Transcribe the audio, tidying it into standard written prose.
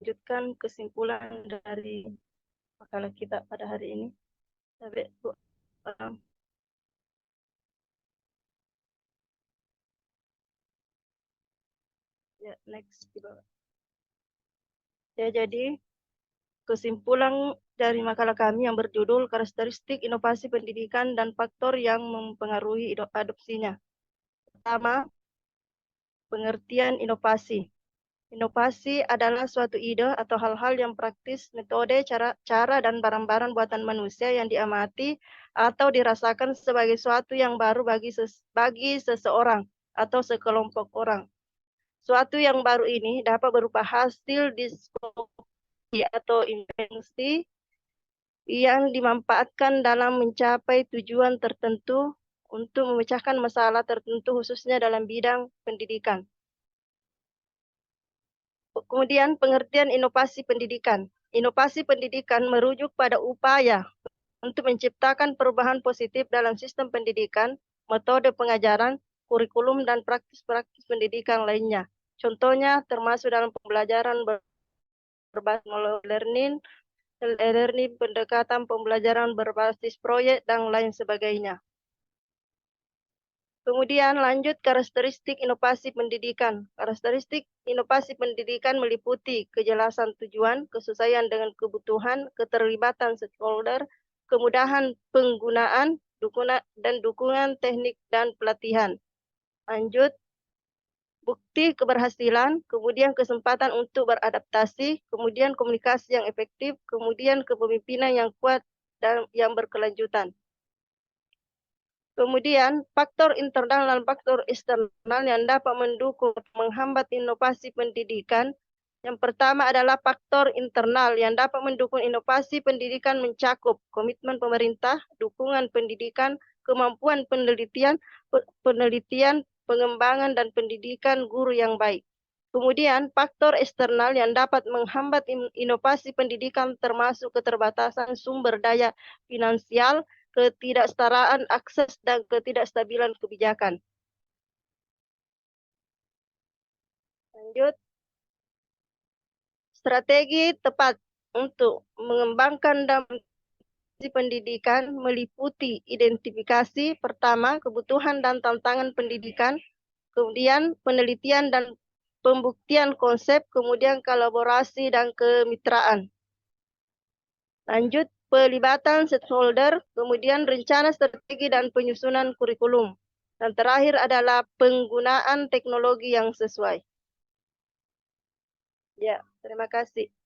melanjutkan kesimpulan dari makalah kita pada hari ini. Tapi, ya, next. Ya, jadi kesimpulan dari makalah kami yang berjudul karakteristik inovasi pendidikan dan faktor yang mempengaruhi adopsinya. Pertama, pengertian inovasi. Inovasi adalah suatu ide atau hal-hal yang praktis, metode, cara dan barang-barang buatan manusia yang diamati atau dirasakan sebagai suatu yang baru bagi seseorang atau sekelompok orang. Suatu yang baru ini dapat berupa hasil diskusi atau invensi yang dimanfaatkan dalam mencapai tujuan tertentu untuk memecahkan masalah tertentu khususnya dalam bidang pendidikan. Kemudian pengertian inovasi pendidikan. Inovasi pendidikan merujuk pada upaya untuk menciptakan perubahan positif dalam sistem pendidikan, metode pengajaran, kurikulum, dan praktis-praktis pendidikan lainnya. Contohnya termasuk dalam pembelajaran berbasis learning, pendekatan pembelajaran berbasis proyek, dan lain sebagainya. Kemudian lanjut karakteristik inovasi pendidikan. Karakteristik inovasi pendidikan meliputi kejelasan tujuan, kesesuaian dengan kebutuhan, keterlibatan stakeholder, kemudahan penggunaan, dan dukungan teknik dan pelatihan. Lanjut, bukti keberhasilan, kemudian kesempatan untuk beradaptasi, kemudian komunikasi yang efektif, kemudian kepemimpinan yang kuat dan yang berkelanjutan. Kemudian, faktor internal dan faktor eksternal yang dapat mendukung menghambat inovasi pendidikan. Yang pertama adalah faktor internal yang dapat mendukung inovasi pendidikan mencakup komitmen pemerintah, dukungan pendidikan, kemampuan penelitian, pengembangan dan pendidikan guru yang baik. Kemudian, faktor eksternal yang dapat menghambat inovasi pendidikan termasuk keterbatasan sumber daya finansial, ketidaksetaraan akses, dan ketidakstabilan kebijakan. Lanjut, strategi tepat untuk mengembangkan dan pendidikan meliputi identifikasi pertama kebutuhan dan tantangan pendidikan, kemudian penelitian dan pembuktian konsep, kemudian kolaborasi dan kemitraan. Lanjut, pelibatan stakeholder, kemudian rencana strategi dan penyusunan kurikulum. Dan terakhir adalah penggunaan teknologi yang sesuai. Ya, terima kasih.